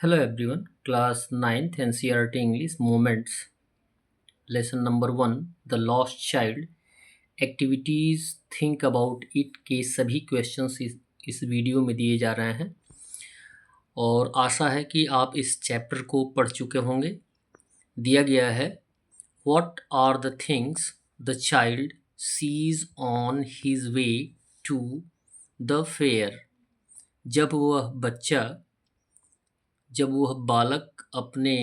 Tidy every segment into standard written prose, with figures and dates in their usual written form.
Hello everyone, class 9th NCERT English Moments, lesson number 1 The Lost Child, activities think about it के सभी questions इस video में दिए जा रहे हैं और आशा है कि आप इस चैप्टर को पढ़ चुके होंगे। दिया गया है what are the things the child sees on his way to the fair. जब वह बालक अपने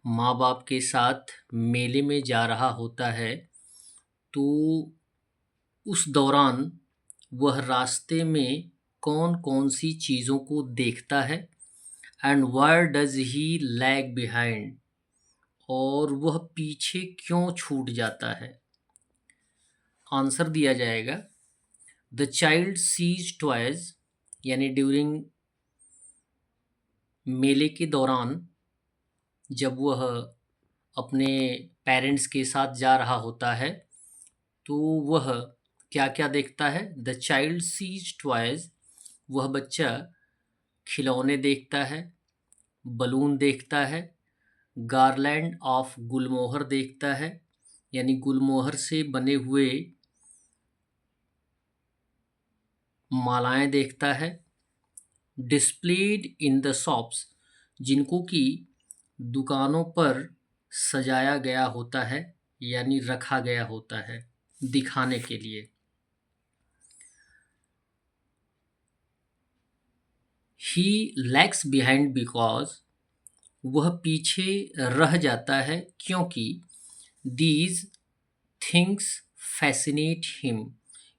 माँ बाप के साथ मेले में जा रहा होता है तो उस दौरान वह रास्ते में कौन कौन सी चीज़ों को देखता है and wire does he lag behind, और वह पीछे क्यों छूट जाता है। आंसर दिया जाएगा द चाइल्ड सीज टॉयज, यानी ड्यूरिंग मेले के दौरान जब वह अपने पेरेंट्स के साथ जा रहा होता है तो वह क्या क्या देखता है। द चाइल्ड सीज टॉयज, वह बच्चा खिलौने देखता है, बलून देखता है, गार्लैंड ऑफ गुलमोहर देखता है, यानी गुलमोहर से बने हुए मालाएं देखता है, डिस्प्लेड इन द शॉप्स, जिनको कि दुकानों पर सजाया गया होता है यानी रखा गया होता है दिखाने के लिए। ही लैग्स बिहाइंड बिकॉज, वह पीछे रह जाता है क्योंकि दीज थिंग्स फैसिनेट हिम,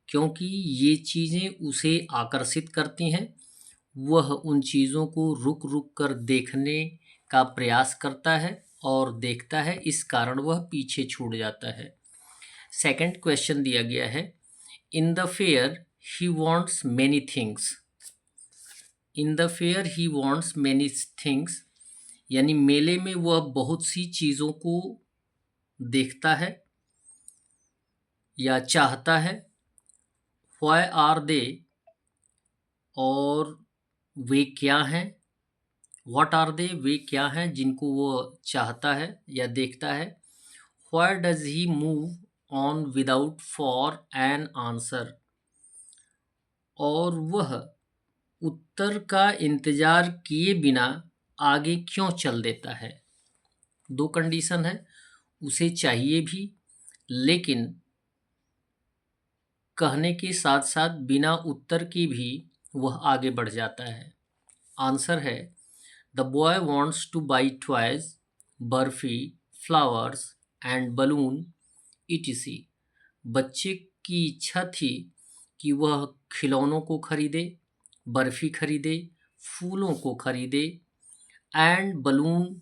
क्योंकि ये चीज़ें उसे आकर्षित करती हैं। वह उन चीज़ों को रुक रुक कर देखने का प्रयास करता है और देखता है, इस कारण वह पीछे छूट जाता है। सेकंड क्वेश्चन दिया गया है इन the fair he wants many things. In the fair he wants many things, यानी मेले में वह बहुत सी चीज़ों को देखता है या चाहता है। व्हाई आर दे, और वे क्या हैं। व्हाट आर दे, वे क्या हैं जिनको वो चाहता है या देखता है। Why does he move on without for an answer, और वह उत्तर का इंतजार किए बिना आगे क्यों चल देता है। दो कंडीशन है, उसे चाहिए भी लेकिन कहने के साथ साथ बिना उत्तर के भी वह आगे बढ़ जाता है। आंसर है the boy wants two by toys, barfi, flowers and balloon etc.. बच्चे की इच्छा थी कि वह खिलौनों को खरीदे, बर्फी खरीदे, फूलों को खरीदे एंड बलून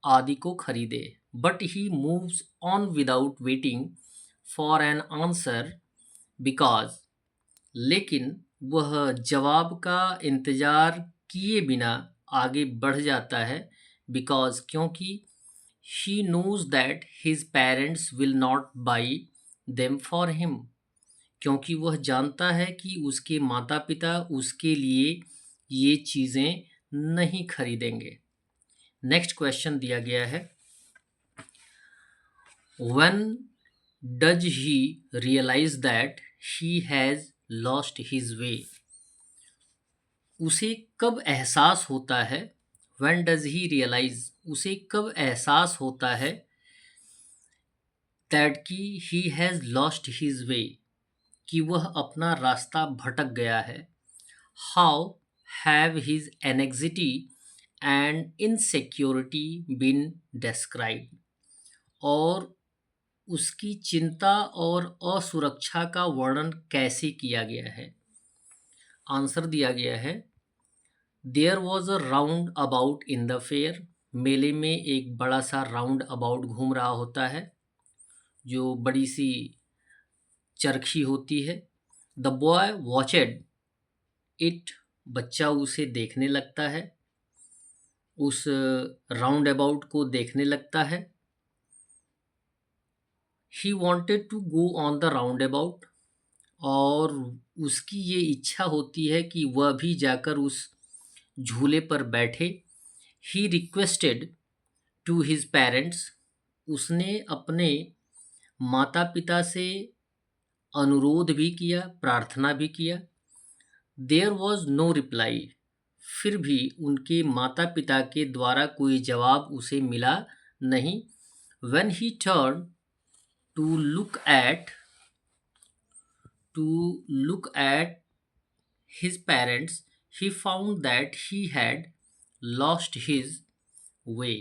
आदि को खरीदे। But he moves on without waiting for an answer because, लेकिन वह जवाब का इंतजार किए बिना आगे बढ़ जाता है। बिकॉज, क्योंकि he knows that his parents will not buy them for him, क्योंकि वह जानता है कि उसके माता पिता उसके लिए ये चीज़ें नहीं खरीदेंगे। नेक्स्ट क्वेश्चन दिया गया है when does he realise that he has lost his way. उसे कब एहसास होता है, व्हेन डज ही रियलाइज, उसे कब एहसास होता है दैट कि he has lost his way, कि वह अपना रास्ता भटक गया है। How have his anxiety and insecurity been described, और उसकी चिंता और असुरक्षा का वर्णन कैसे किया गया है। आंसर दिया गया है there was a roundabout in the fair. मेले में एक बड़ा सा राउंड अबाउट घूम रहा होता है जो बड़ी सी चरखी होती है। द बॉय वॉचेड इट, बच्चा उसे देखने लगता है, उस राउंड अबाउट को देखने लगता है। He wanted to go on the roundabout, और उसकी ये इच्छा होती है कि वह भी जाकर उस झूले पर बैठे। He requested to his parents, उसने अपने माता पिता से अनुरोध भी किया, प्रार्थना भी किया। देयर वॉज नो रिप्लाई, फिर भी उनके माता पिता के द्वारा कोई जवाब उसे मिला नहीं। When he turned to look at his parents, he found that he had lost his way.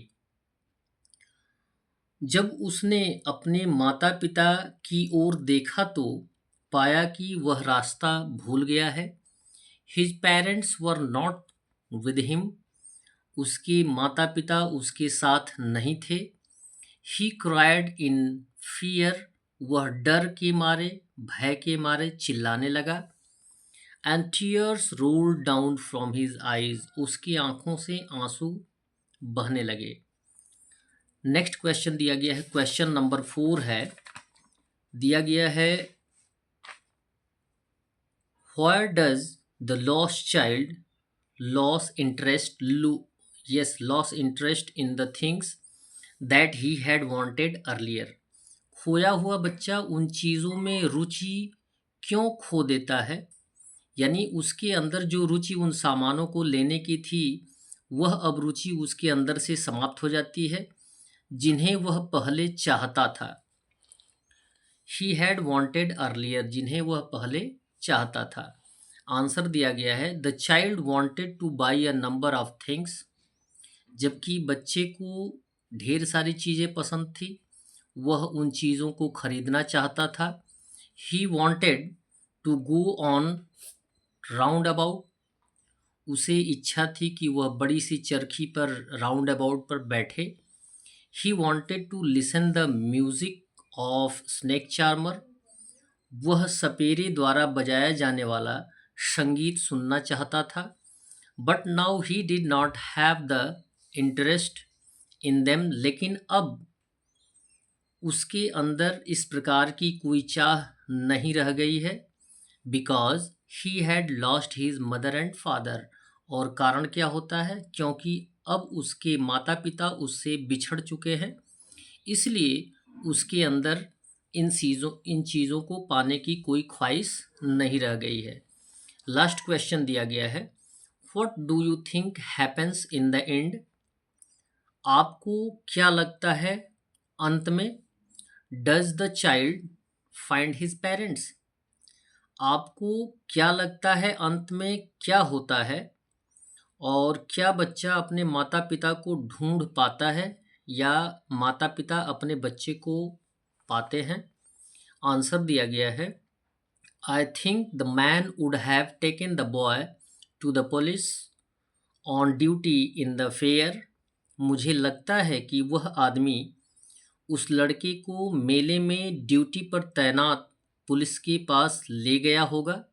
जब उसने अपने माता पिता की ओर देखा तो पाया कि वह रास्ता भूल गया है। His parents were not with him. उसके माता पिता उसके साथ नहीं थे। He cried in fear. वह डर के मारे, भय के मारे चिल्लाने लगा। And tears rolled down from his eyes. उसकी आंखों से आंसू बहने लगे। नेक्स्ट क्वेश्चन दिया गया है, क्वेश्चन नंबर 4 है, दिया गया है Where does the lost child lose interest in the things that he had wanted earlier? खोया हुआ बच्चा उन चीज़ों में रुचि क्यों खो देता है? यानी उसके अंदर जो रुचि उन सामानों को लेने की थी, वह अब रुचि उसके अंदर से समाप्त हो जाती है जिन्हें वह पहले चाहता था। He had wanted earlier, जिन्हें वह पहले चाहता था। आंसर दिया गया है The child wanted to buy a number of things. जबकि बच्चे को ढेर सारी चीज़ें पसंद थी, वह उन चीज़ों को खरीदना चाहता था। He wanted to go on roundabout. उसे इच्छा थी कि वह बड़ी सी चरखी पर राउंड अबाउट पर बैठे। He wanted to listen the music of snake charmer. वह सपेरे द्वारा बजाया जाने वाला संगीत सुनना चाहता था। But now he did not have the interest in them. लेकिन अब उसके अंदर इस प्रकार की कोई चाह नहीं रह गई है। Because he had lost his mother and father. और कारण क्या होता है? क्योंकि अब उसके माता पिता उससे बिछड़ चुके हैं, इसलिए उसके अंदर इन चीज़ों को पाने की कोई ख्वाहिश नहीं रह गई है। लास्ट क्वेश्चन दिया गया है What do you think happens in the end? आपको क्या लगता है अंत में? Does the child find his parents? आपको क्या लगता है अंत में क्या होता है? और क्या बच्चा अपने माता पिता को ढूंढ पाता है या माता पिता अपने बच्चे को पाते हैं? आंसर दिया गया है I think the man would have taken the boy to the police on duty in the fair. मुझे लगता है कि वह आदमी उस लड़के को मेले में ड्यूटी पर तैनात पुलिस के पास ले गया होगा,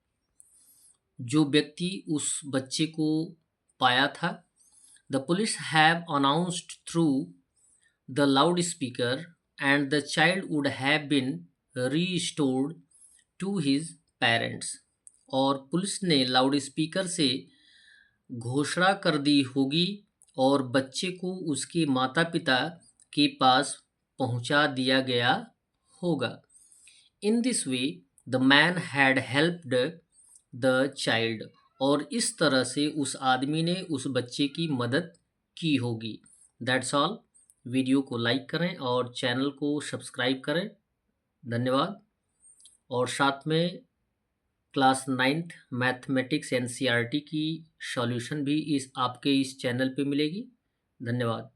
जो व्यक्ति उस बच्चे को पाया था। The police have announced through the loudspeaker and the child would have been restored to his parents. और पुलिस ने लाउड स्पीकर से घोषणा कर दी होगी और बच्चे को उसके माता पिता के पास पहुंचा दिया गया होगा। In this way, the man had helped the child. और इस तरह से उस आदमी ने उस बच्चे की मदद की होगी। That's all. वीडियो को लाइक करें और चैनल को सब्सक्राइब करें। धन्यवाद। और साथ में क्लास 9th मैथमेटिक्स NCERT की सॉल्यूशन भी आपके इस चैनल पे मिलेगी। धन्यवाद।